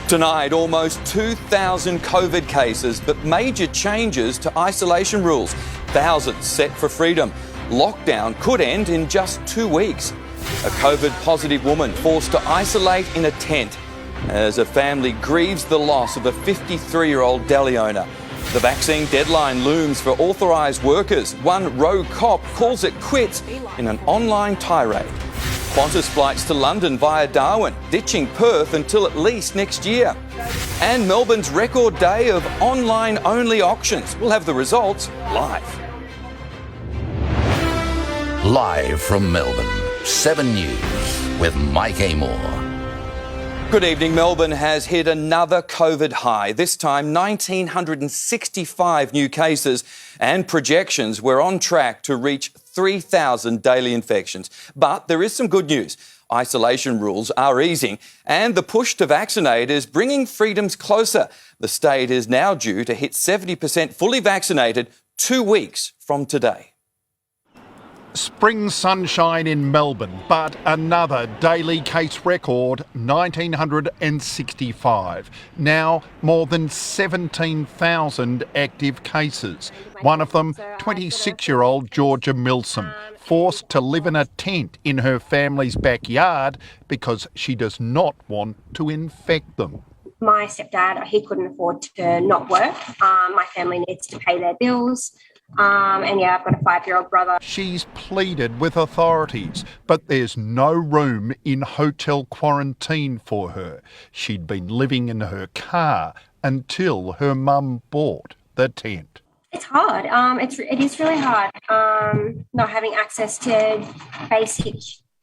Tonight, almost 2,000 COVID cases, but major changes to isolation rules. Thousands set for freedom. Lockdown could end in just 2 weeks. A COVID-positive woman forced to isolate in a tent as a family grieves the loss of a 53-year-old deli owner. The vaccine deadline looms for authorised workers. One rogue cop calls it quits in an online tirade. Qantas flights to London via Darwin, ditching Perth until at least next year. And Melbourne's record day of online-only auctions. We'll have the results live. Live from Melbourne, 7 News with Mike Amor. Good evening. Melbourne has hit another COVID high, this time 1,965 new cases, and projections were on track to reach 3,000 daily infections. But there is some good news. Isolation rules are easing and the push to vaccinate is bringing freedoms closer. The state is now due to hit 70% fully vaccinated 2 weeks from today. Spring sunshine in Melbourne, but another daily case record, 1,965. Now more than 17,000 active cases. One of them, 26-year-old Georgia Milsom, forced to live in a tent in her family's backyard because she does not want to infect them. My stepdad, he couldn't afford to not work. My family needs to pay their bills. And I've got a 5-year-old brother. She's pleaded with authorities, but there's no room in hotel quarantine for her. She'd been living in her car until her mum bought the tent. It's hard. It is really hard. Not having access to basic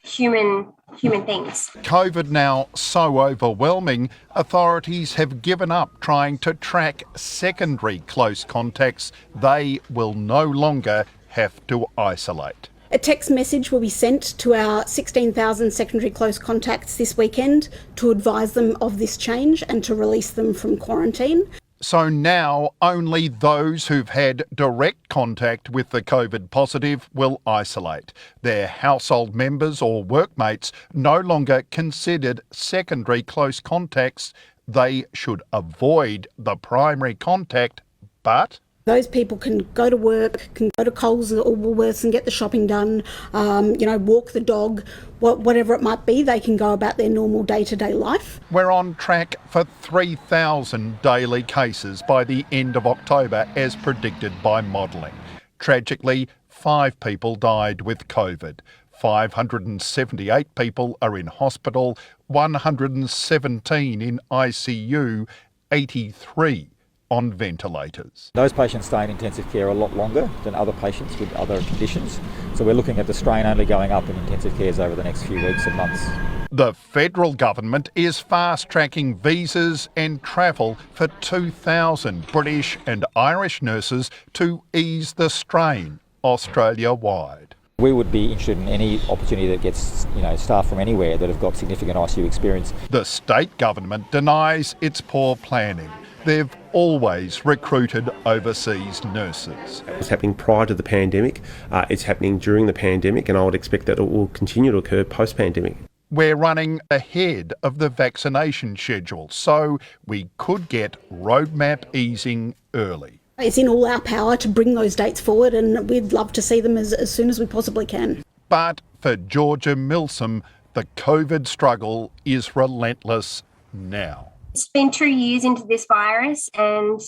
human things. COVID now so overwhelming, authorities have given up trying to track secondary close contacts. They will no longer have to isolate. A text message will be sent to our 16,000 secondary close contacts this weekend to advise them of this change and to release them from quarantine. So now only those who've had direct contact with the COVID positive will isolate. Their household members or workmates no longer considered secondary close contacts. They should avoid the primary contact, but those people can go to work, can go to Coles or Woolworths and get the shopping done, walk the dog, whatever it might be, they can go about their normal day-to-day life. We're on track for 3,000 daily cases by the end of October as predicted by modelling. Tragically, 5 people died with COVID. 578 people are in hospital, 117 in ICU, 83 on ventilators. Those patients stay in intensive care a lot longer than other patients with other conditions. So we're looking at the strain only going up in intensive cares over the next few weeks and months. The federal government is fast-tracking visas and travel for 2,000 British and Irish nurses to ease the strain Australia-wide. We would be interested in any opportunity that gets, staff from anywhere that have got significant ICU experience. The state government denies it's poor planning. They've always recruited overseas nurses. It was happening prior to the pandemic, it's happening during the pandemic, and I would expect that it will continue to occur post-pandemic. We're running ahead of the vaccination schedule, so we could get roadmap easing early. It's in all our power to bring those dates forward, and we'd love to see them as soon as we possibly can. But for Georgia Milsom, the COVID struggle is relentless now. It's been 2 years into this virus and,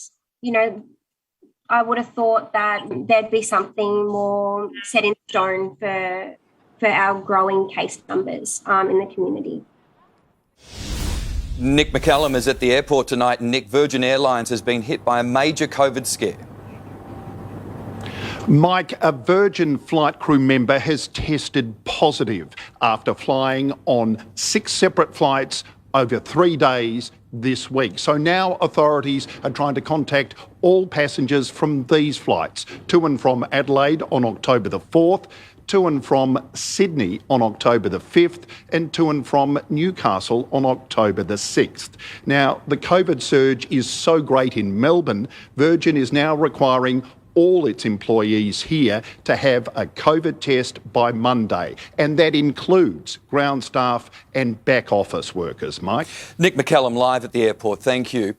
I would have thought that there'd be something more set in stone for our growing case numbers in the community. Nick McCallum is at the airport tonight. Nick, Virgin Airlines has been hit by a major COVID scare. Mike, a Virgin flight crew member has tested positive after flying on 6 separate flights over 3 days this week. So now authorities are trying to contact all passengers from these flights to and from Adelaide on October the 4th, to and from Sydney on October the 5th, and to and from Newcastle on October the 6th. Now, the COVID surge is so great in Melbourne, Virgin is now requiring all its employees here to have a COVID test by Monday, and that includes ground staff and back office workers. Mike? Nick McCallum live at the airport, thank you.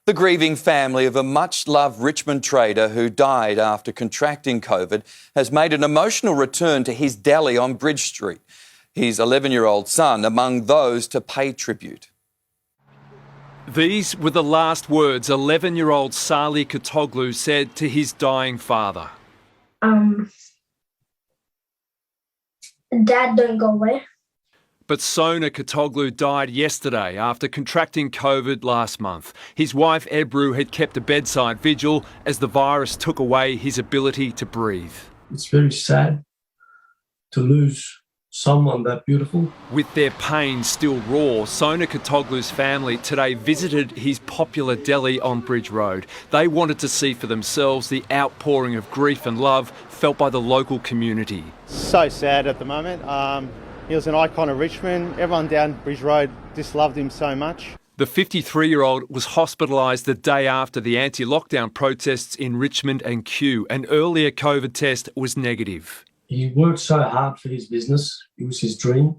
The grieving family of a much-loved Richmond trader who died after contracting COVID has made an emotional return to his deli on Bridge Street. His 11-year-old son among those to pay tribute. These were the last words 11-year-old Sali Katoglu said to his dying father. Dad, don't go away. But Sona Katoglu died yesterday after contracting COVID last month. His wife Ebru had kept a bedside vigil as the virus took away his ability to breathe. It's very sad to lose someone that beautiful. With their pain still raw, Sona Katoglu's family today visited his popular deli on Bridge Road. They wanted to see for themselves the outpouring of grief and love felt by the local community. So sad at the moment. He was an icon of Richmond. Everyone down Bridge Road just loved him so much. The 53-year-old was hospitalised the day after the anti-lockdown protests in Richmond and Kew. An earlier COVID test was negative. He worked so hard for his business. It was his dream.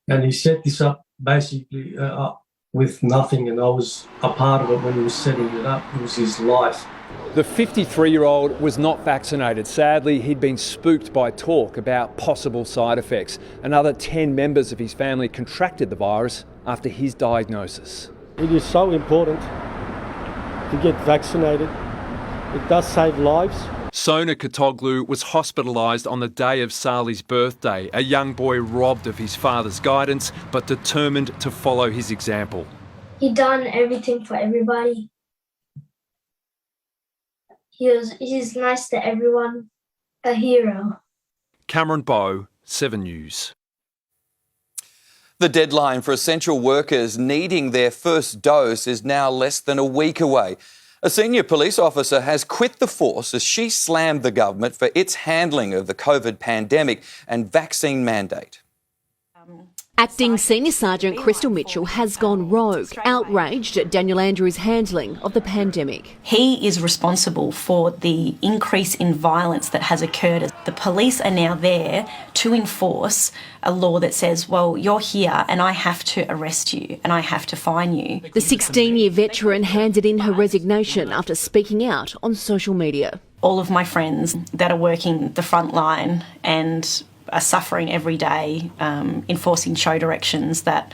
And he set this up basically with nothing, and I was a part of it when he was setting it up. It was his life. The 53-year-old was not vaccinated. Sadly, he'd been spooked by talk about possible side effects. Another 10 members of his family contracted the virus after his diagnosis. It is so important to get vaccinated. It does save lives. Sona Katoglu was hospitalised on the day of Sali's birthday, a young boy robbed of his father's guidance but determined to follow his example. He done everything for everybody. He's nice to everyone, a hero. Cameron Bowe, 7 News. The deadline for essential workers needing their first dose is now less than a week away. A senior police officer has quit the force as she slammed the government for its handling of the COVID pandemic and vaccine mandate. Acting Senior Sergeant Crystal Mitchell has gone rogue, outraged at Daniel Andrews' handling of the pandemic. He is responsible for the increase in violence that has occurred. The police are now there to enforce a law that says, well, you're here and I have to arrest you and I have to fine you. The 16-year veteran handed in her resignation after speaking out on social media. All of my friends that are working the front line and are suffering every day, enforcing show directions that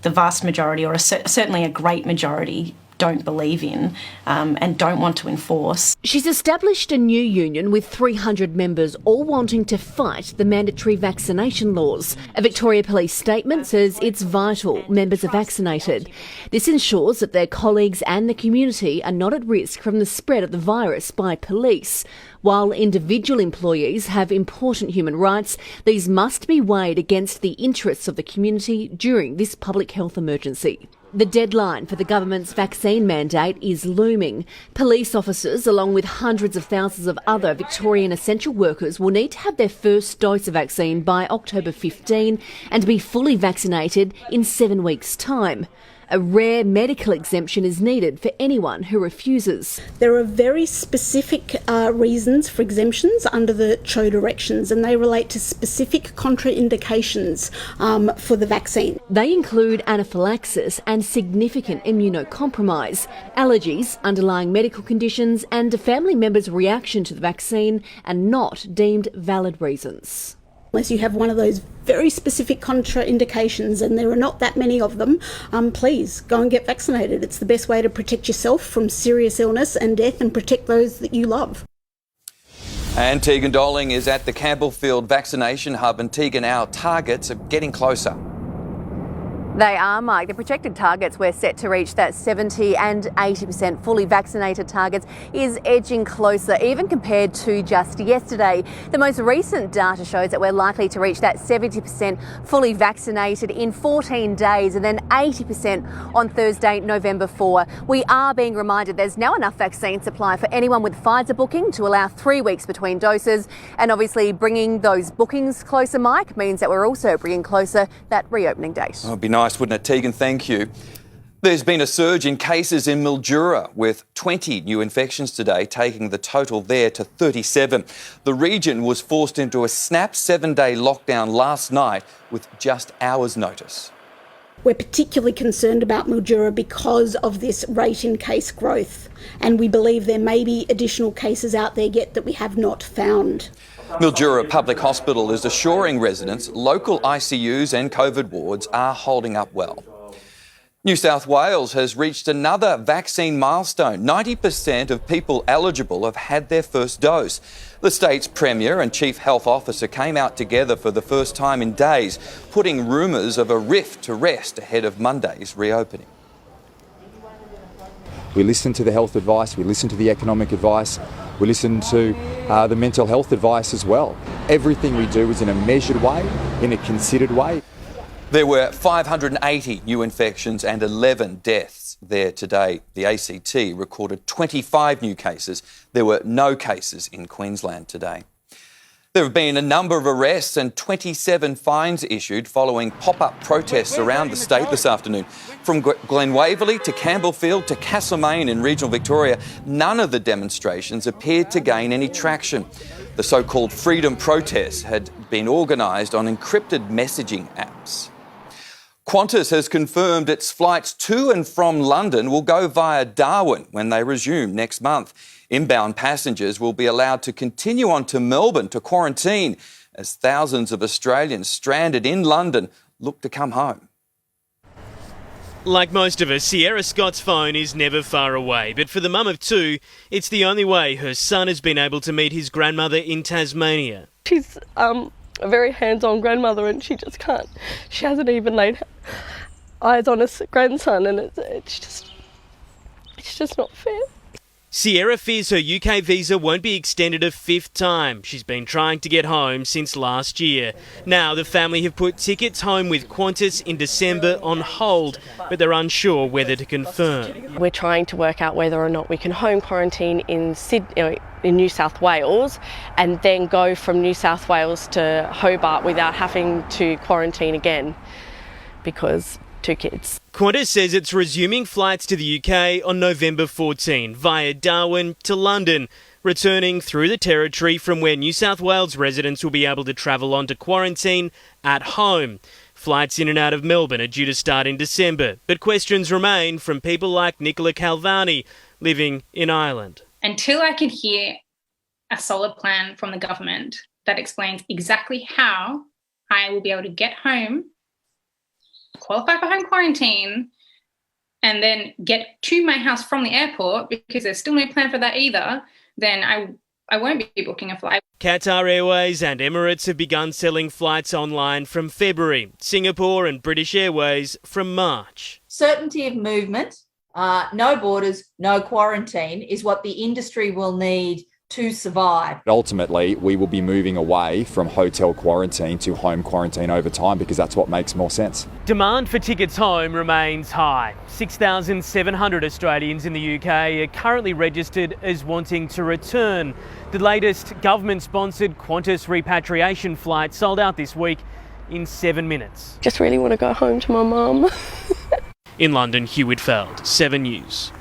the vast majority, or certainly a great majority, don't believe in and don't want to enforce. She's established a new union with 300 members, all wanting to fight the mandatory vaccination laws. A Victoria Police statement says it's vital members are vaccinated. This ensures that their colleagues and the community are not at risk from the spread of the virus by police. While individual employees have important human rights, these must be weighed against the interests of the community during this public health emergency. The deadline for the government's vaccine mandate is looming. Police officers, along with hundreds of thousands of other Victorian essential workers, will need to have their first dose of vaccine by October 15 and be fully vaccinated in 7 weeks' time. A rare medical exemption is needed for anyone who refuses. There are very specific reasons for exemptions under the CHO directions, and they relate to specific contraindications for the vaccine. They include anaphylaxis and significant immunocompromise, allergies, underlying medical conditions, and a family member's reaction to the vaccine are not deemed valid reasons. Unless you have one of those very specific contraindications, and there are not that many of them, please go and get vaccinated. It's the best way to protect yourself from serious illness and death and protect those that you love. And Tegan Doling is at the Campbellfield vaccination hub, and Tegan, our targets are getting closer. They are, Mike. The projected targets we're set to reach, that 70 and 80% fully vaccinated targets, is edging closer, even compared to just yesterday. The most recent data shows that we're likely to reach that 70% fully vaccinated in 14 days and then 80% on Thursday, November 4. We are being reminded there's now enough vaccine supply for anyone with Pfizer booking to allow 3 weeks between doses. And obviously bringing those bookings closer, Mike, means that we're also bringing closer that reopening date. Oh, it'd be nice, wouldn't it, Tegan? Thank you. There's been a surge in cases in Mildura, with 20 new infections today, taking the total there to 37. The region was forced into a snap 7-day lockdown last night with just hours' notice. We're particularly concerned about Mildura because of this rate in case growth, and we believe there may be additional cases out there yet that we have not found. Mildura Public Hospital is assuring residents local ICUs and COVID wards are holding up well. New South Wales has reached another vaccine milestone. 90% of people eligible have had their first dose. The state's Premier and Chief Health Officer came out together for the first time in days, putting rumours of a rift to rest ahead of Monday's reopening. We listen to the health advice, we listen to the economic advice, we listen to the mental health advice as well. Everything we do is in a measured way, in a considered way. There were 580 new infections and 11 deaths there today. The ACT recorded 25 new cases. There were no cases in Queensland today. There have been a number of arrests and 27 fines issued following pop-up protests around the state this afternoon. From Glen Waverley to Campbellfield to Castlemaine in regional Victoria, none of the demonstrations appeared to gain any traction. The so-called freedom protests had been organised on encrypted messaging apps. Qantas has confirmed its flights to and from London will go via Darwin when they resume next month. Inbound passengers will be allowed to continue on to Melbourne to quarantine as thousands of Australians stranded in London look to come home. Like most of us, Sierra Scott's phone is never far away, but for the mum of two, it's the only way her son has been able to meet his grandmother in Tasmania. She's a very hands-on grandmother and she just can't. She hasn't even laid eyes on her grandson, and it's just not fair. Sierra fears her UK visa won't be extended a fifth time. She's been trying to get home since last year. Now the family have put tickets home with Qantas in December on hold, but they're unsure whether to confirm. We're trying to work out whether or not we can home quarantine in New South Wales and then go from New South Wales to Hobart without having to quarantine again, because 2 kids. Qantas says it's resuming flights to the UK on November 14 via Darwin to London, returning through the territory from where New South Wales residents will be able to travel on to quarantine at home. Flights in and out of Melbourne are due to start in December, but questions remain from people like Nicola Calvani, living in Ireland. Until I can hear a solid plan from the government that explains exactly how I will be able to get home, qualify for home quarantine, and then get to my house from the airport, because there's still no plan for that either, then I won't be booking a flight. Qatar Airways and Emirates have begun selling flights online from February. Singapore and British Airways from March. Certainty of movement, no borders, no quarantine is what the industry will need to survive. Ultimately, we will be moving away from hotel quarantine to home quarantine over time, because that's what makes more sense. Demand for tickets home remains high. 6,700 Australians in the UK are currently registered as wanting to return. The latest government-sponsored Qantas repatriation flight sold out this week in 7 minutes. Just really want to go home to my mum. In London, Hugh Whitfield, 7 News.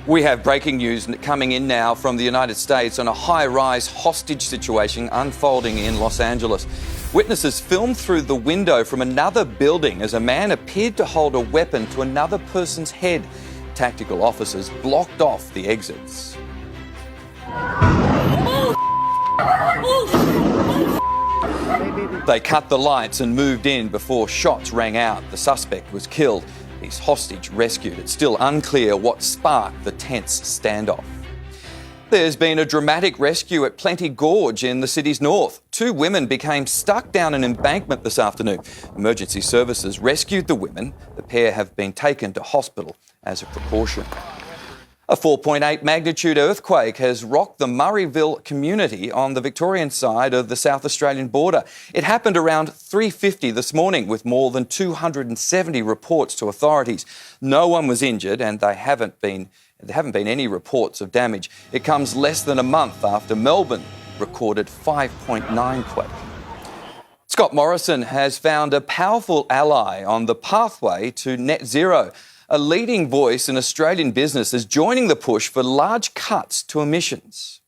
We have breaking news coming in now from the United States on a high-rise hostage situation unfolding in Los Angeles. Witnesses filmed through the window from another building as a man appeared to hold a weapon to another person's head. Tactical officers blocked off the exits. They cut the lights and moved in before shots rang out. The suspect was killed. His hostage rescued. It's still unclear what sparked the tense standoff. There's been a dramatic rescue at Plenty Gorge in the city's north. 2 women became stuck down an embankment this afternoon. Emergency services rescued the women. The pair have been taken to hospital as a precaution. A 4.8 magnitude earthquake has rocked the Murrayville community on the Victorian side of the South Australian border. It happened around 3:50 this morning, with more than 270 reports to authorities. No one was injured, and there haven't been any reports of damage. It comes less than a month after Melbourne recorded 5.9 quake. Scott Morrison has found a powerful ally on the pathway to net zero. a leading voice in Australian business, is joining the push for large cuts to emissions.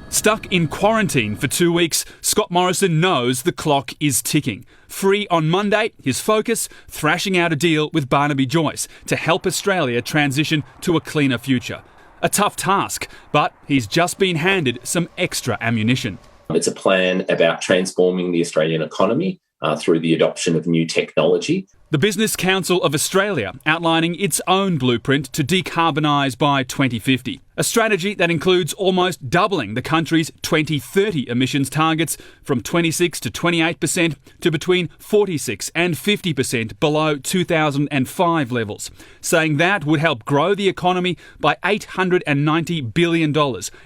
Stuck in quarantine for 2 weeks, Scott Morrison knows the clock is ticking. Free on Monday, his focus, thrashing out a deal with Barnaby Joyce to help Australia transition to a cleaner future. A tough task, but he's just been handed some extra ammunition. It's a plan about transforming the Australian economy through the adoption of new technology. The Business Council of Australia outlining its own blueprint to decarbonise by 2050. A strategy that includes almost doubling the country's 2030 emissions targets from 26 to 28% to between 46 and 50% below 2005 levels, saying that would help grow the economy by $890 billion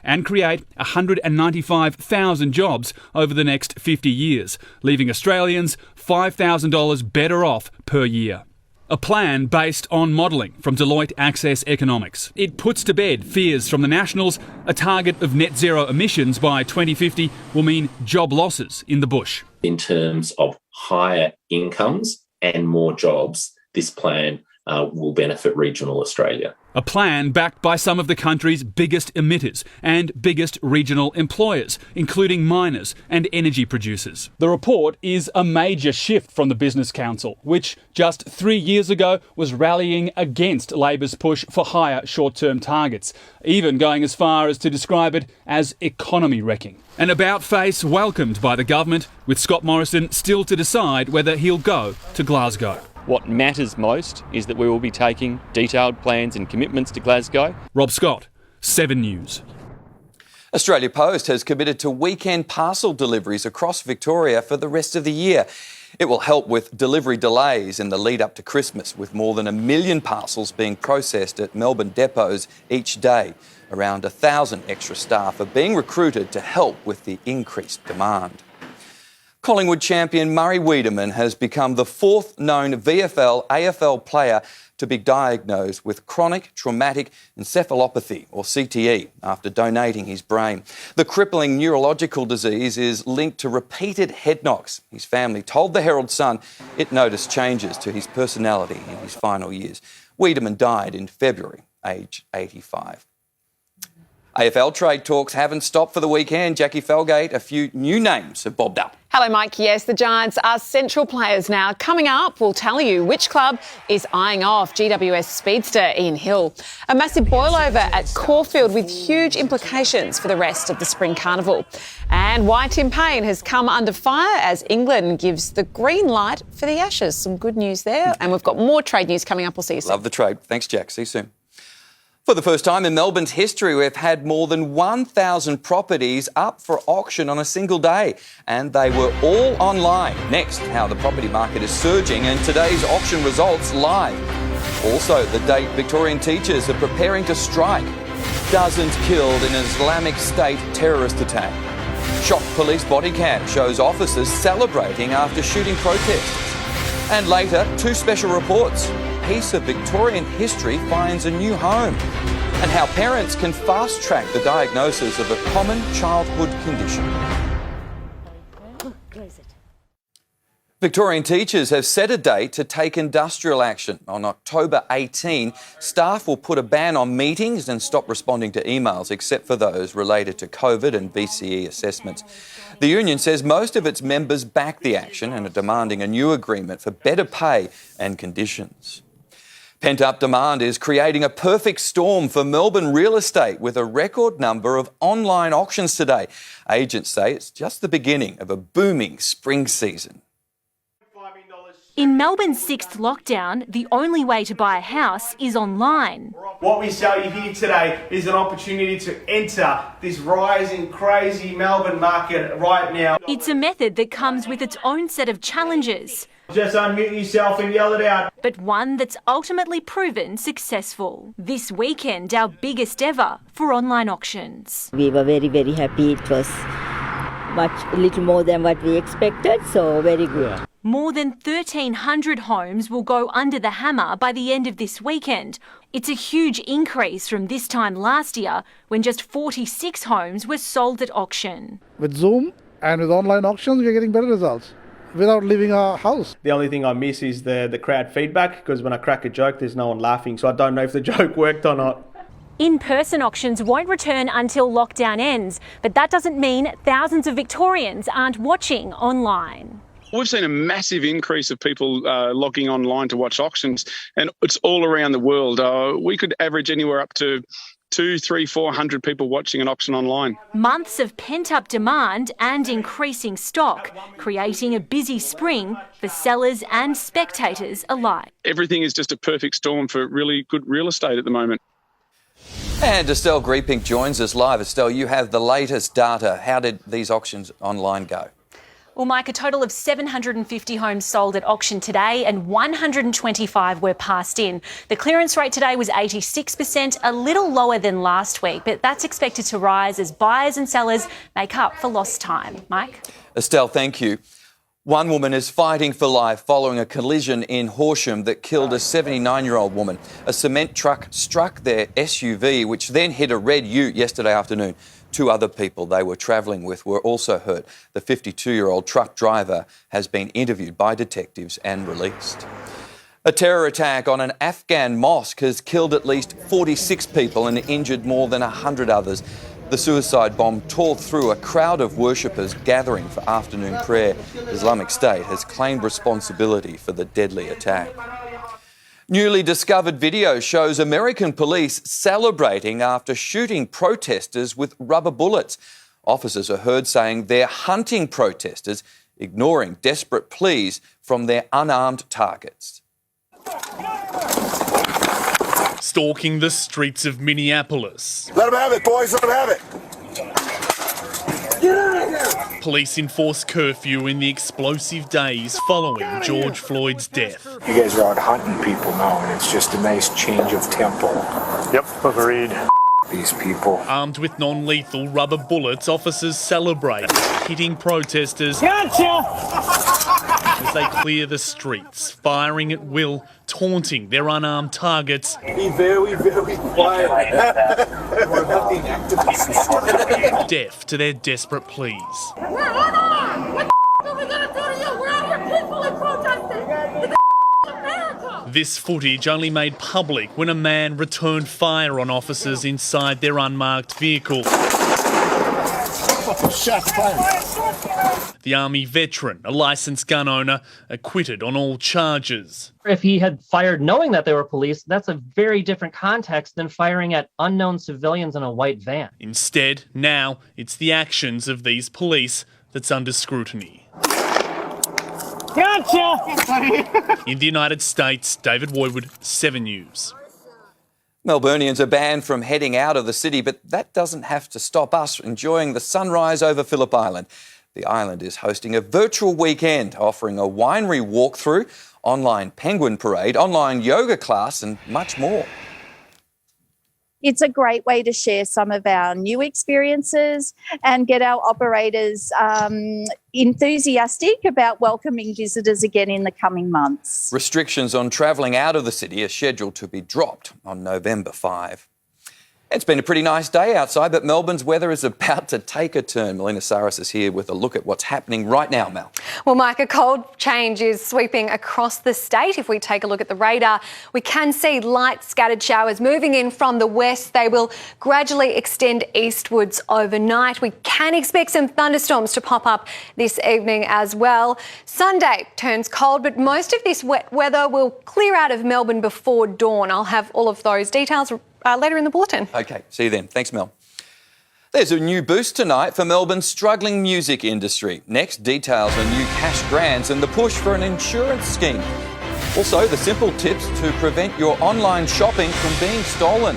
and create 195,000 jobs over the next 50 years, leaving Australians $5,000 better off per year. A plan based on modelling from Deloitte Access Economics. It puts to bed fears from the Nationals a target of net zero emissions by 2050 will mean job losses in the bush. In terms of higher incomes and more jobs, this plan will benefit regional Australia. A plan backed by some of the country's biggest emitters and biggest regional employers, including miners and energy producers. The report is a major shift from the Business Council, which just 3 years ago was rallying against Labor's push for higher short-term targets, even going as far as to describe it as economy wrecking. An about-face welcomed by the government, with Scott Morrison still to decide whether he'll go to Glasgow. What matters most is that we will be taking detailed plans and commitments to Glasgow. Rob Scott, 7 News. Australia Post has committed to weekend parcel deliveries across Victoria for the rest of the year. It will help with delivery delays in the lead up to Christmas, with more than 1 million parcels being processed at Melbourne depots each day. Around 1,000 extra staff are being recruited to help with the increased demand. Collingwood champion Murray Wiedemann has become the 4th known VFL-AFL player to be diagnosed with chronic traumatic encephalopathy, or CTE, after donating his brain. The crippling neurological disease is linked to repeated head knocks. His family told the Herald Sun it noticed changes to his personality in his final years. Wiedemann died in February, aged 85. AFL trade talks haven't stopped for the weekend. Jackie Felgate, a few new names have bobbed up. Hello, Mike. Yes, the Giants are central players now. Coming up, we'll tell you which club is eyeing off GWS speedster Ian Hill. A massive boil-over at Caulfield with huge implications for the rest of the Spring Carnival. And why Tim Payne has come under fire as England gives the green light for the Ashes. Some good news there. And we've got more trade news coming up. We'll see you soon. Love the trade. Thanks, Jack. See you soon. For the first time in Melbourne's history, we've had more than 1,000 properties up for auction on a single day, and they were all online. Next, how the property market is surging and today's auction results live. Also, the date Victorian teachers are preparing to strike. Dozens killed in an Islamic State terrorist attack. Shocked police body cam shows officers celebrating after shooting protesters. And later, 2 special reports. A piece of Victorian history finds a new home, and how parents can fast-track the diagnosis of a common childhood condition. Victorian teachers have set a date to take industrial action. On October 18, staff will put a ban on meetings and stop responding to emails, except for those related to COVID and VCE assessments. The union says most of its members back the action and are demanding a new agreement for better pay and conditions. Pent-up demand is creating a perfect storm for Melbourne real estate, with a record number of online auctions today. Agents say it's just the beginning of a booming spring season. In Melbourne's 6th lockdown, the only way to buy a house is online. What we sell you here today is an opportunity to enter this rising, crazy Melbourne market right now. It's a method that comes with its own set of challenges. Just unmute yourself and yell it out. But one that's ultimately proven successful. This weekend, our biggest ever for online auctions. We were very, very happy. It was a little more than what we expected, so very good. More than 1,300 homes will go under the hammer by the end of this weekend. It's a huge increase from this time last year, when just 46 homes were sold at auction. With Zoom and with online auctions, we're getting better results. without leaving our house. The only thing I miss is the crowd feedback, because when I crack a joke, there's no one laughing, so I don't know if the joke worked or not. In-person auctions won't return until lockdown ends, but that doesn't mean thousands of Victorians aren't watching online. We've seen a massive increase of people logging online to watch auctions, and it's all around the world. We could average anywhere up to 200, 300, 400 people watching an auction online. Months of pent-up demand and increasing stock, creating a busy spring for sellers and spectators alike. Everything is just a perfect storm for really good real estate at the moment. And Estelle Greeping joins us live. Estelle, you have the latest data. How did these auctions online go? Well, Mike, a total of 750 homes sold at auction today and 125 were passed in. The clearance rate today was 86%, a little lower than last week, but that's expected to rise as buyers and sellers make up for lost time. Mike? Estelle, thank you. One woman is fighting for life following a collision in Horsham that killed a 79-year-old woman. A cement truck struck their SUV, which then hit a red ute yesterday afternoon. 2 other people they were travelling with were also hurt. The 52-year-old truck driver has been interviewed by detectives and released. A terror attack on an Afghan mosque has killed at least 46 people and injured more than 100 others. The suicide bomb tore through a crowd of worshippers gathering for afternoon prayer. Islamic State has claimed responsibility for the deadly attack. Newly discovered video shows American police celebrating after shooting protesters with rubber bullets. Officers are heard saying they're hunting protesters, ignoring desperate pleas from their unarmed targets. Stalking the streets of Minneapolis. Let them have it, boys, let them have it. Get out of here! Police enforce curfew in the explosive days following George Floyd's death. You guys are out hunting people now, and it's just a nice change of tempo. Yep, agreed. These people. Armed with non-lethal rubber bullets, officers celebrate, hitting protesters as they clear the streets, firing at will, taunting their unarmed targets. Be very, very quiet. We're hunting activists. Deaf to their desperate pleas. We're unarmed! What the are we going to do to you? We're out here peacefully protesting. This footage only made public when a man returned fire on officers inside their unmarked vehicle. Shots fired. The Army veteran, a licensed gun owner, acquitted on all charges. If he had fired knowing that they were police, that's a very different context than firing at unknown civilians in a white van. Instead, now it's the actions of these police that's under scrutiny. Gotcha! In the United States, David Woodward, 7 News. Melburnians are banned from heading out of the city, but that doesn't have to stop us enjoying the sunrise over Phillip Island. The island is hosting a virtual weekend, offering a winery walkthrough, online penguin parade, online yoga class and much more. It's a great way to share some of our new experiences and get our operators enthusiastic about welcoming visitors again in the coming months. Restrictions on travelling out of the city are scheduled to be dropped on November 5. It's been a pretty nice day outside, but Melbourne's weather is about to take a turn. Melina Saris is here with a look at what's happening right now, Mel. Well, Mike, a cold change is sweeping across the state. If we take a look at the radar, we can see light scattered showers moving in from the west. They will gradually extend eastwards overnight. We can expect some thunderstorms to pop up this evening as well. Sunday turns cold, but most of this wet weather will clear out of Melbourne before dawn. I'll have all of those details later in the bulletin. OK, see you then. Thanks, Mel. There's a new boost tonight for Melbourne's struggling music industry. Next, details on new cash grants and the push for an insurance scheme. Also, the simple tips to prevent your online shopping from being stolen.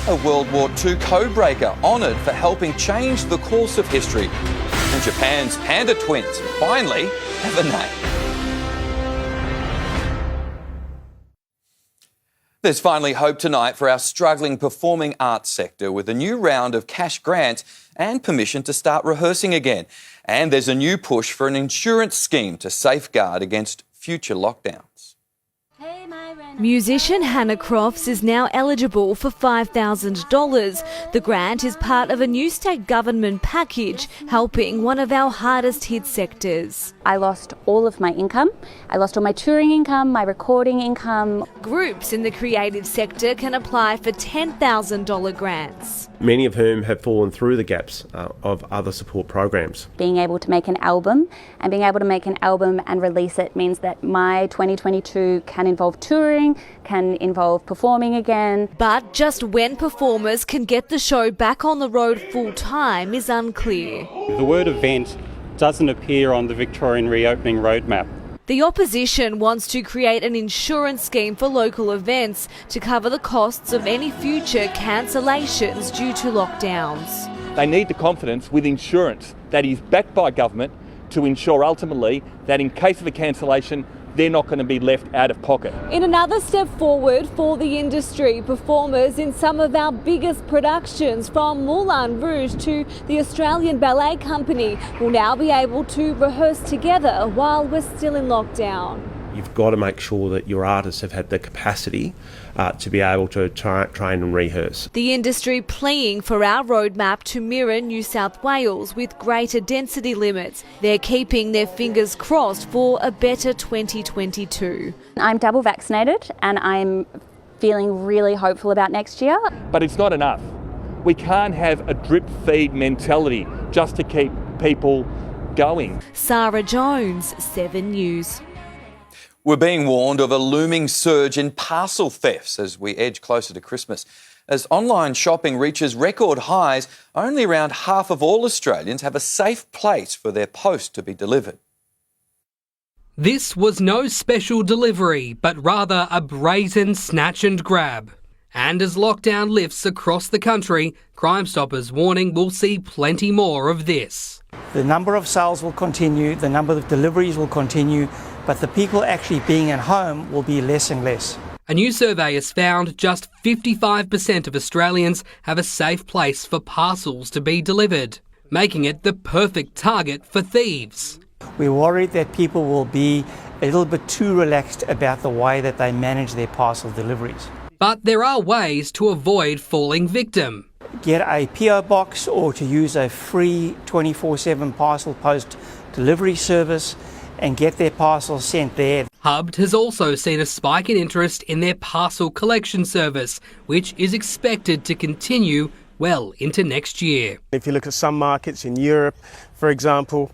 A World War II codebreaker honoured for helping change the course of history. And Japan's panda twins finally have a name. There's finally hope tonight for our struggling performing arts sector with a new round of cash grants and permission to start rehearsing again. And there's a new push for an insurance scheme to safeguard against future lockdowns. Hey, my Musician Hannah Crofts is now eligible for $5,000. The grant is part of a new state government package helping one of our hardest hit sectors. I lost all of my income. I lost all my touring income, my recording income. Groups in the creative sector can apply for $10,000 grants. Many of whom have fallen through the gaps of other support programs. Being able to make an album and release it means that my 2022 can involve touring, can involve performing again. But just when performers can get the show back on the road full time is unclear. The word event doesn't appear on the Victorian reopening roadmap. The opposition wants to create an insurance scheme for local events to cover the costs of any future cancellations due to lockdowns. They need the confidence with insurance that is backed by government to ensure ultimately that in case of a cancellation, they're not going to be left out of pocket. In another step forward for the industry, performers in some of our biggest productions, from Moulin Rouge to the Australian Ballet Company, will now be able to rehearse together while we're still in lockdown. You've got to make sure that your artists have had the capacity to be able to train and rehearse. The industry pleading for our roadmap to mirror New South Wales with greater density limits. They're keeping their fingers crossed for a better 2022. I'm double vaccinated and I'm feeling really hopeful about next year. But it's not enough. We can't have a drip feed mentality just to keep people going. Sarah Jones, 7 News. We're being warned of a looming surge in parcel thefts as we edge closer to Christmas. As online shopping reaches record highs, only around half of all Australians have a safe place for their post to be delivered. This was no special delivery, but rather a brazen snatch and grab. And as lockdown lifts across the country, Crime Stoppers warning we'll see plenty more of this. The number of sales will continue, the number of deliveries will continue, but the people actually being at home will be less and less. A new survey has found just 55% of Australians have a safe place for parcels to be delivered, making it the perfect target for thieves. We're worried that people will be a little bit too relaxed about the way that they manage their parcel deliveries. But there are ways to avoid falling victim. Get a PO box or to use a free 24/7 parcel post delivery service and get their parcels sent there. Hubbed has also seen a spike in interest in their parcel collection service, which is expected to continue well into next year. If you look at some markets in Europe, for example,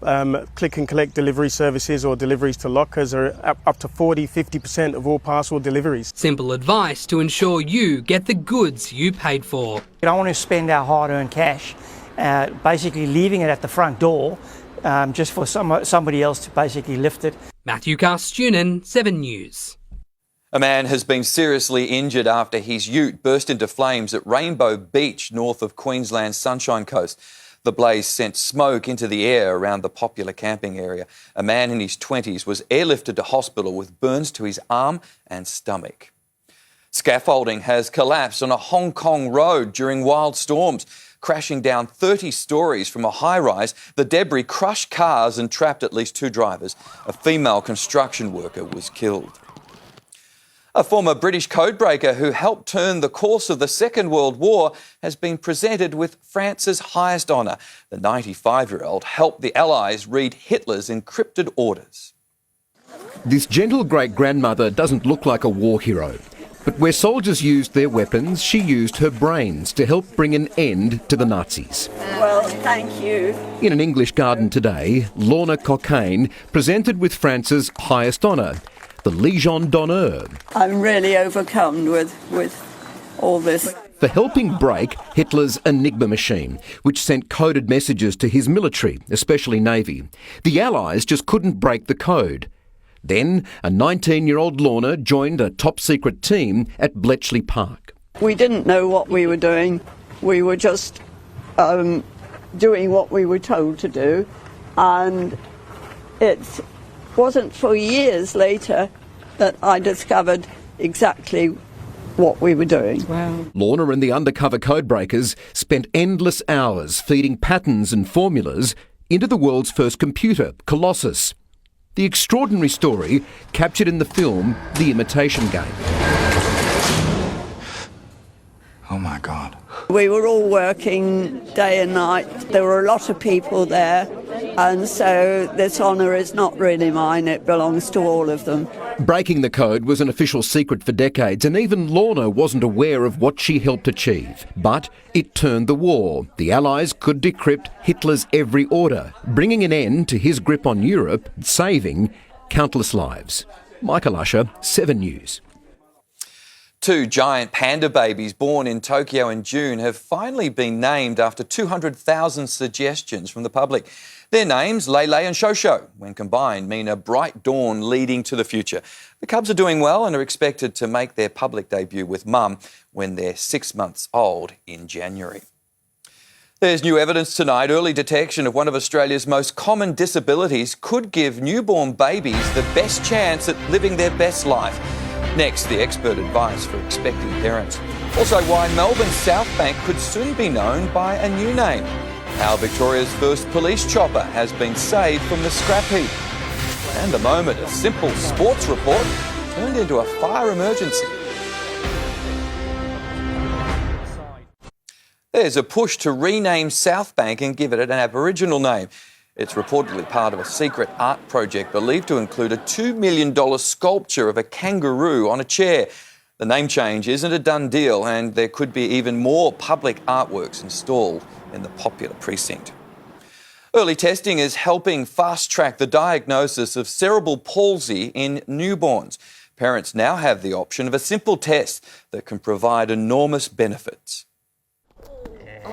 click and collect delivery services or deliveries to lockers are up to 40-50% of all parcel deliveries. Simple advice to ensure you get the goods you paid for. We don't want to spend our hard-earned cash basically leaving it at the front door just for somebody else to basically lift it. Matthew Carstunen, 7 News. A man has been seriously injured after his ute burst into flames at Rainbow Beach, north of Queensland's Sunshine Coast. The blaze sent smoke into the air around the popular camping area. A man in his 20s was airlifted to hospital with burns to his arm and stomach. Scaffolding has collapsed on a Hong Kong road during wild storms. Crashing down 30 stories from a high-rise, the debris crushed cars and trapped at least 2 drivers. A female construction worker was killed. A former British codebreaker who helped turn the course of the Second World War has been presented with France's highest honour. The 95-year-old helped the Allies read Hitler's encrypted orders. This gentle great-grandmother doesn't look like a war hero. But where soldiers used their weapons, she used her brains to help bring an end to the Nazis. Well, thank you. In an English garden today, Lorna Cockaine presented with France's highest honour, the Légion d'honneur. I'm really overcome with all this. For helping break Hitler's Enigma machine, which sent coded messages to his military, especially Navy. The Allies just couldn't break the code. Then, a 19-year-old Lorna joined a top-secret team at Bletchley Park. We didn't know what we were doing. We were just doing what we were told to do. And it wasn't for years later that I discovered exactly what we were doing. Wow. Lorna and the undercover codebreakers spent endless hours feeding patterns and formulas into the world's first computer, Colossus. The extraordinary story captured in the film The Imitation Game. Oh my God. We were all working day and night. There were a lot of people there, and so this honour is not really mine, it belongs to all of them. Breaking the code was an official secret for decades, and even Lorna wasn't aware of what she helped achieve. But it turned the war. The Allies could decrypt Hitler's every order, bringing an end to his grip on Europe, saving countless lives. Michael Usher, 7 News. 2 giant panda babies born in Tokyo in June have finally been named after 200,000 suggestions from the public. Their names, Lele and Shosho, when combined, mean a bright dawn leading to the future. The cubs are doing well and are expected to make their public debut with mum when they're 6 months old in January. There's new evidence tonight. Early detection of one of Australia's most common disabilities could give newborn babies the best chance at living their best life. Next, the expert advice for expecting parents. Also, why Melbourne South could soon be known by a new name. How Victoria's first police chopper has been saved from the scrap heap. And the moment a simple sports report turned into a fire emergency. There's a push to rename South Bank and give it an Aboriginal name. It's reportedly part of a secret art project believed to include a $2 million sculpture of a kangaroo on a chair. The name change isn't a done deal, and there could be even more public artworks installed in the popular precinct. Early testing is helping fast-track the diagnosis of cerebral palsy in newborns. Parents now have the option of a simple test that can provide enormous benefits.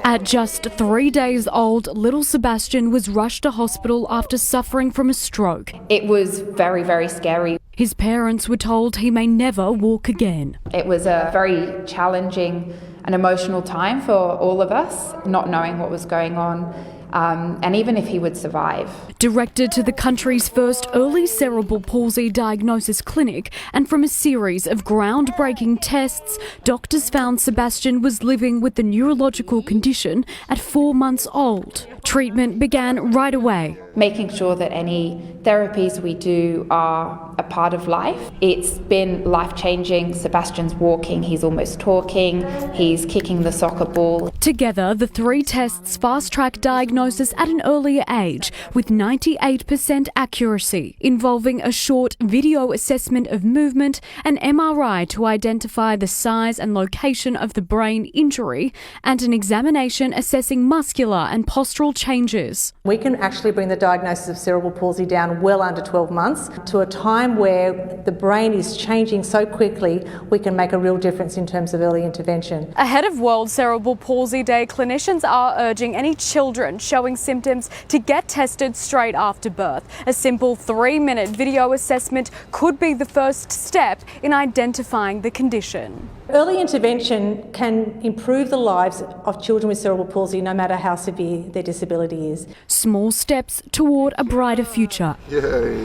At just 3 days old, little Sebastian was rushed to hospital after suffering from a stroke. It was very, very scary. His parents were told he may never walk again. It was a very challenging and emotional time for all of us, not knowing what was going on. And even if he would survive. Directed to the country's first early cerebral palsy diagnosis clinic, and from a series of groundbreaking tests, doctors found Sebastian was living with the neurological condition at 4 months old. Treatment began right away. Making sure that any therapies we do are a part of life. It's been life-changing. Sebastian's walking, he's almost talking, he's kicking the soccer ball. Together, the 3 tests fast-track diagnosis at an earlier age with 98% accuracy, involving a short video assessment of movement, an MRI to identify the size and location of the brain injury, and an examination assessing muscular and postural changes. We can actually bring the diagnosis of cerebral palsy down well under 12 months to a time where the brain is changing so quickly, we can make a real difference in terms of early intervention. Ahead of World Cerebral Palsy Day, clinicians are urging any children showing symptoms to get tested straight after birth. A simple 3-minute video assessment could be the first step in identifying the condition. Early intervention can improve the lives of children with cerebral palsy, no matter how severe their disability is. Small steps toward a brighter future. Yay.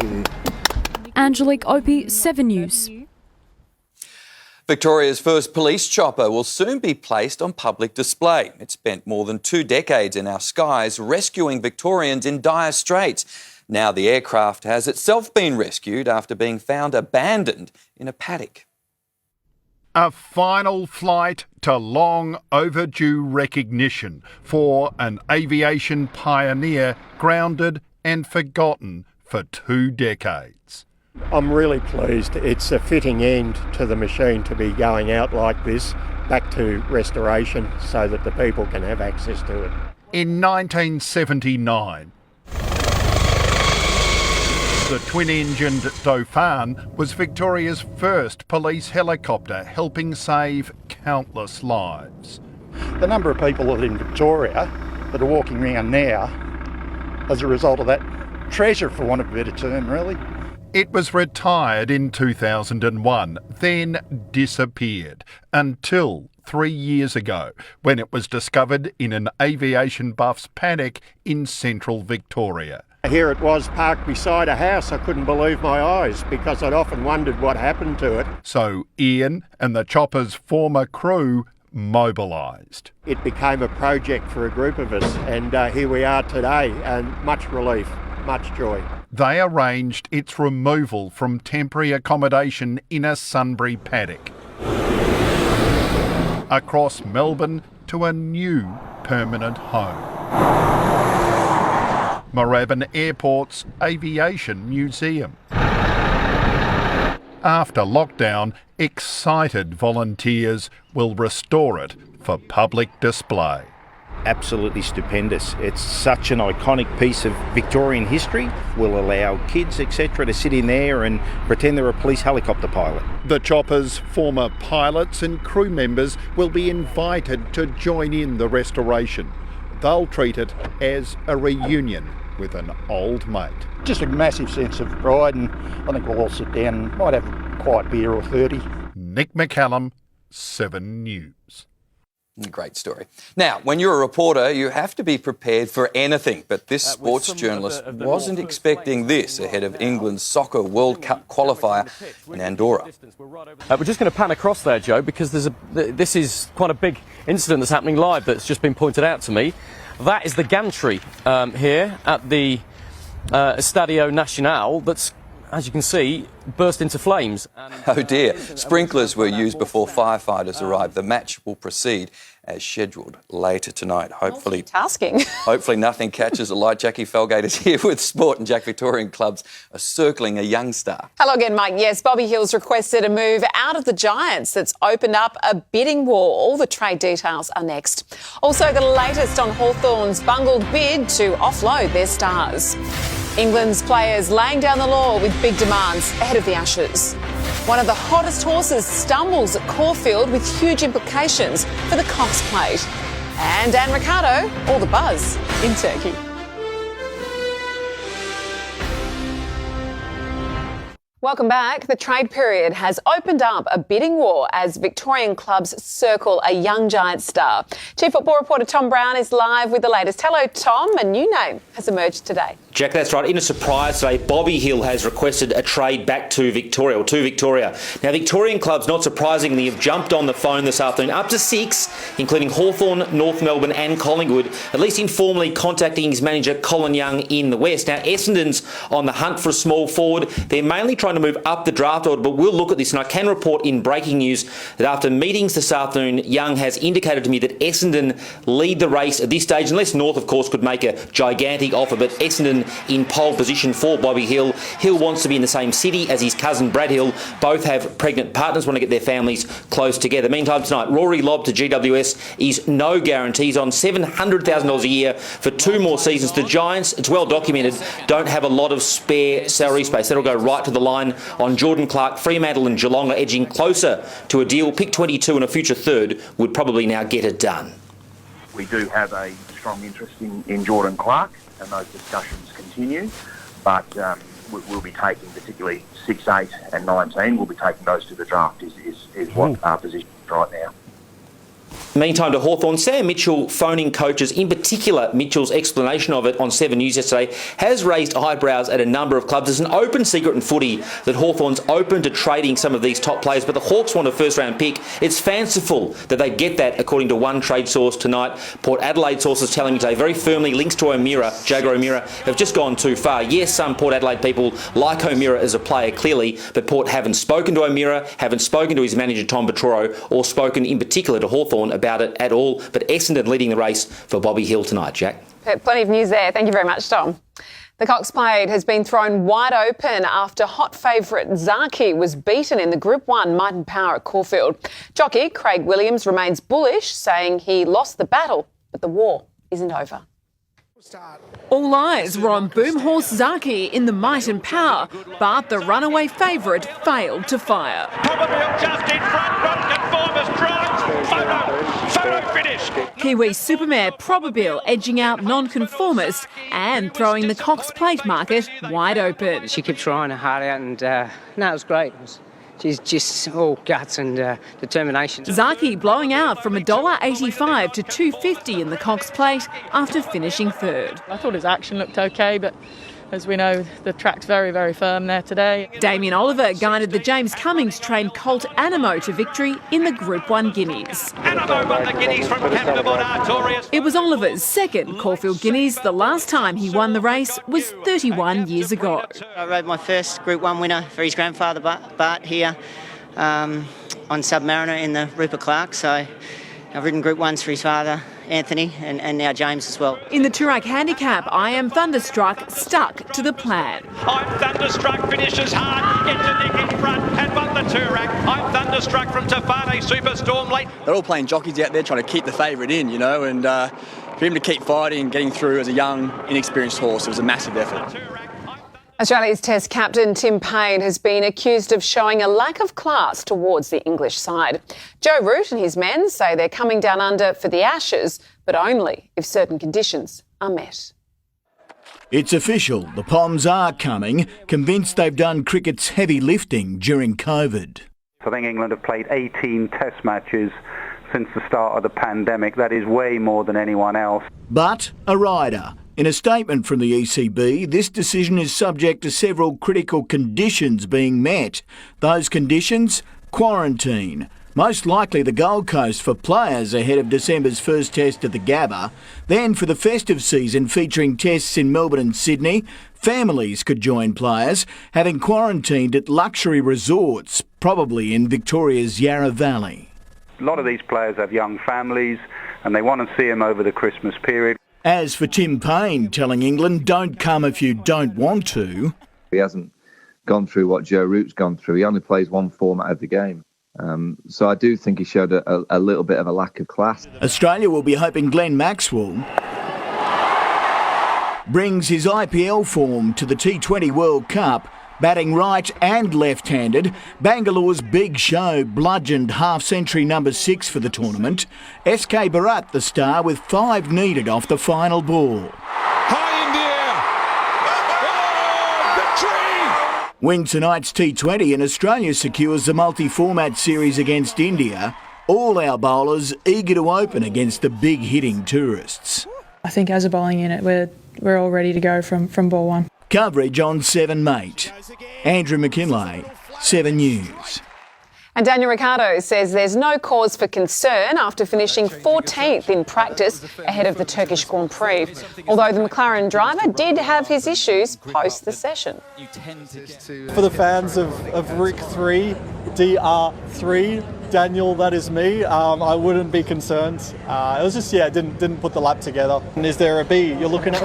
Angelique Opie, 7 News. Victoria's first police chopper will soon be placed on public display. It spent more than 2 decades in our skies rescuing Victorians in dire straits. Now the aircraft has itself been rescued after being found abandoned in a paddock. A final flight to long overdue recognition for an aviation pioneer grounded and forgotten for 2 decades. I'm really pleased. It's a fitting end to the machine to be going out like this, back to restoration so that the people can have access to it. In 1979, the twin-engined Dauphin was Victoria's first police helicopter, helping save countless lives. The number of people in Victoria that are walking around now as a result of that treasure, for want of a better term, really. It was retired in 2001, then disappeared, until 3 years ago, when it was discovered in an aviation buff's paddock in central Victoria. Here it was parked beside a house. I couldn't believe my eyes because I'd often wondered what happened to it. So Ian and the chopper's former crew mobilised. It became a project for a group of us, and here we are today, and much relief, much joy. they arranged its removal from temporary accommodation in a Sunbury paddock across Melbourne to a new permanent home. Moorabbin Airport's Aviation Museum. After lockdown, excited volunteers will restore it for public display. Absolutely stupendous. It's such an iconic piece of Victorian history. Will allow kids, etc., to sit in there and pretend they're a police helicopter pilot. The chopper's former pilots and crew members will be invited to join in the restoration. They'll treat it as a reunion with an old mate. Just a massive sense of pride, and I think we'll all sit down and might have a quiet beer or 30. Nick McCallum, 7 News. Great story. Now, when you're a reporter, you have to be prepared for anything, but this sports journalist wasn't expecting this ahead of England's Soccer World Cup qualifier in Andorra. We're just going to pan across there, Joe, because this is quite a big incident that's happening live that's just been pointed out to me. That is the gantry here at the Estadio Nacional that's, as you can see, burst into flames. Oh dear, sprinklers were used before firefighters arrived. The match will proceed as scheduled later tonight. Hopefully nothing catches a light. Jackie Felgate is here with sport, and Jack Victorian clubs are circling a young star. Hello again, Mike. Yes, Bobby Hill's requested a move out of the Giants that's opened up a bidding war. All the trade details are next. Also, the latest on Hawthorn's bungled bid to offload their stars. England's players laying down the law with big demands ahead of the Ashes. One of the hottest horses stumbles at Caulfield with huge implications for the Cox Plate. And Dan Ricciardo, all the buzz in Turkey. Welcome back. The trade period has opened up a bidding war as Victorian clubs circle a young Giant star. Chief Football reporter Tom Brown is live with the latest. Hello, Tom. A new name has emerged today. Jack, that's right. In a surprise today, Bobby Hill has requested a trade back to Victoria, or to Victoria. Now, Victorian clubs, not surprisingly, have jumped on the phone this afternoon, up to 6, including Hawthorn, North Melbourne and Collingwood, at least informally contacting his manager, Colin Young, in the West. Now, Essendon's on the hunt for a small forward. They're mainly trying to move up the draft order, but we'll look at this, and I can report in breaking news that after meetings this afternoon, Young has indicated to me that Essendon lead the race at this stage, unless North, of course, could make a gigantic offer, but Essendon in pole position for Bobby Hill. Hill wants to be in the same city as his cousin Brad Hill. Both have pregnant partners, want to get their families close together. Meantime, tonight, Rory Lobb to GWS is no guarantees on $700,000 a year for 2 more seasons. The Giants, it's well documented, don't have a lot of spare salary space. That'll go right to the line on Jordan Clark. Fremantle and Geelong are edging closer to a deal. Pick 22 and a future third would probably now get it done. We do have a strong interest in Jordan Clark, and those discussions continue, but we'll be taking particularly 6, 8 and 19, we'll be taking those to the draft is what our position is right now. Meantime, to Hawthorn, Sam Mitchell phoning coaches, in particular Mitchell's explanation of it on 7 News yesterday, has raised eyebrows at a number of clubs. There's an open secret in footy that Hawthorn's open to trading some of these top players, but the Hawks want a first-round pick. It's fanciful that they get that, according to one trade source tonight. Port Adelaide sources telling me today very firmly links to O'Meara, Jaguar O'Meara, have just gone too far. Yes, some Port Adelaide people like O'Meara as a player, clearly, but Port haven't spoken to O'Meara, haven't spoken to his manager, Tom Petroro, or spoken in particular to Hawthorn about it at all. But Essendon leading the race for Bobby Hill tonight, Jack. Plenty of news there. Thank you very much, Tom. The Cox Plate has been thrown wide open after hot favourite Zaki was beaten in the Group 1 Might and Power at Caulfield. Jockey Craig Williams remains bullish, saying he lost the battle, but the war isn't over. All eyes were on boom horse Zaki in the Might and Power, but the runaway favourite failed to fire. Just in front, non-conformist drive. Photo finish. Kiwi supermare Probabile edging out non-conformist and throwing the Cox Plate market wide open. She kept trying her heart out, and no, it was great. She's just all guts and determination. Zaki blowing out from $1.85 to $2.50 in the Cox Plate after finishing third. I thought his action looked okay, but As we know, the track's very, very firm there today. Damien Oliver guided the James Cummings-trained Colt Animo to victory in the Group 1 Guineas. Animo won the Guineas from Captain Artorias. It was Oliver's second Caulfield Guineas. The last time he won the race was 31 years ago. I rode my first Group 1 winner for his grandfather, Bart, here on Submariner in the Rupert Clark. So I've ridden Group 1s for his father, Anthony, and now James as well. In the Toorak Handicap, I Am Thunderstruck stuck to the plan. I'm Thunderstruck finishes hard, gets a nick in front and won the Toorak. I'm Thunderstruck from Tafane Superstorm late. They're all playing jockeys out there trying to keep the favourite in, and for him to keep fighting and getting through as a young, inexperienced horse, it was a massive effort. Australia's Test captain Tim Payne has been accused of showing a lack of class towards the English side. Joe Root and his men say they're coming down under for the Ashes, but only if certain conditions are met. It's official, the Poms are coming, convinced they've done cricket's heavy lifting during COVID. I think England have played 18 Test matches since the start of the pandemic. That is way more than anyone else. But a rider. In a statement from the ECB, this decision is subject to several critical conditions being met. Those conditions? Quarantine. Most likely the Gold Coast for players ahead of December's first test at the Gabba. Then for the festive season featuring tests in Melbourne and Sydney, families could join players, having quarantined at luxury resorts, probably in Victoria's Yarra Valley. A lot of these players have young families and they want to see them over the Christmas period. As for Tim Payne telling England, don't come if you don't want to. He hasn't gone through what Joe Root's gone through. He only plays one format of the game. So I do think he showed a little bit of a lack of class. Australia will be hoping Glenn Maxwell brings his IPL form to the T20 World Cup. Batting right and left-handed, Bangalore's Big Show bludgeoned half-century number 6 for the tournament. SK Bharat, the star, with 5 needed off the final ball. High in the air! Victory! Win tonight's T20 and Australia secures the multi-format series against India. All our bowlers eager to open against the big-hitting tourists. I think as a bowling unit, we're all ready to go from ball one. Coverage on 7 Mate. Andrew McKinlay, 7 News. And Daniel Ricciardo says there's no cause for concern after finishing 14th in practice ahead of the Turkish Grand Prix. Although the McLaren driver did have his issues post the session. For the fans of Rick 3, DR3, Daniel, that is me. I wouldn't be concerned. It was just, didn't put the lap together. And is there a B you're looking at?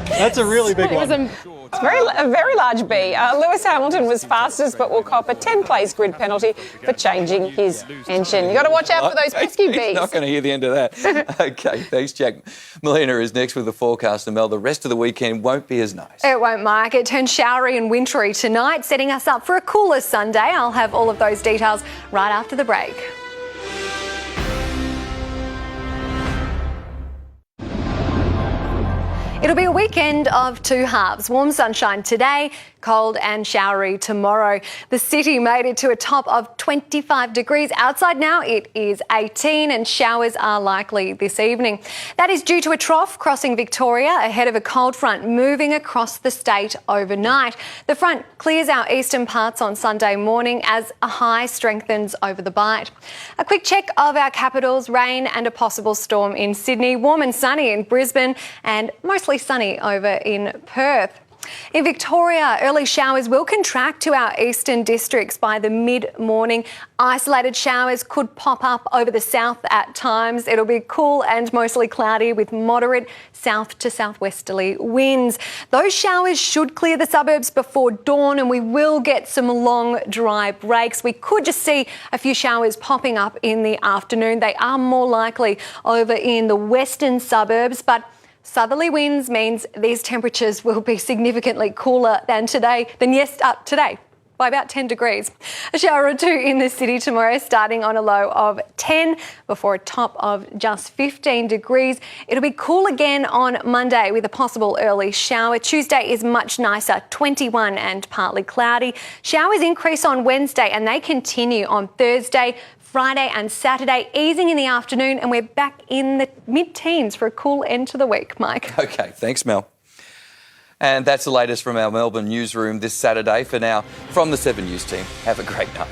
That's a really big one. It's a very large B. Lewis Hamilton was fastest, but will cop a 10-place grid penalty for changing his engine. You've got to watch out for those pesky Bs. Not going to hear the end of that. OK, thanks, Jack. Melina is next with the forecast, and Mel, the rest of the weekend won't be as nice. It won't, Mike. It turns showery and wintry tonight, setting us up for a cooler Sunday. I'll have all of those details right after the break. It'll be a weekend of two halves. Warm sunshine today, cold and showery tomorrow. The city made it to a top of 25 degrees. Outside now it is 18 and showers are likely this evening. That is due to a trough crossing Victoria ahead of a cold front moving across the state overnight. The front clears our eastern parts on Sunday morning as a high strengthens over the Bight. A quick check of our capitals: rain and a possible storm in Sydney, warm and sunny in Brisbane and mostly sunny over in Perth. In Victoria, early showers will contract to our eastern districts by the mid-morning. Isolated showers could pop up over the south at times. It'll be cool and mostly cloudy with moderate south to southwesterly winds. Those showers should clear the suburbs before dawn and we will get some long dry breaks. We could just see a few showers popping up in the afternoon. They are more likely over in the western suburbs, but southerly winds means these temperatures will be significantly cooler than today by about 10 degrees. A shower or two in the city tomorrow, starting on a low of 10 before a top of just 15 degrees. It'll be cool again on Monday with a possible early shower. Tuesday is much nicer, 21 and partly cloudy. Showers increase on Wednesday and they continue on Thursday, Friday and Saturday, easing in the afternoon, and we're back in the mid-teens for a cool end to the week, Mike. OK, thanks, Mel. And that's the latest from our Melbourne newsroom this Saturday. For now, from the 7 News team, have a great night.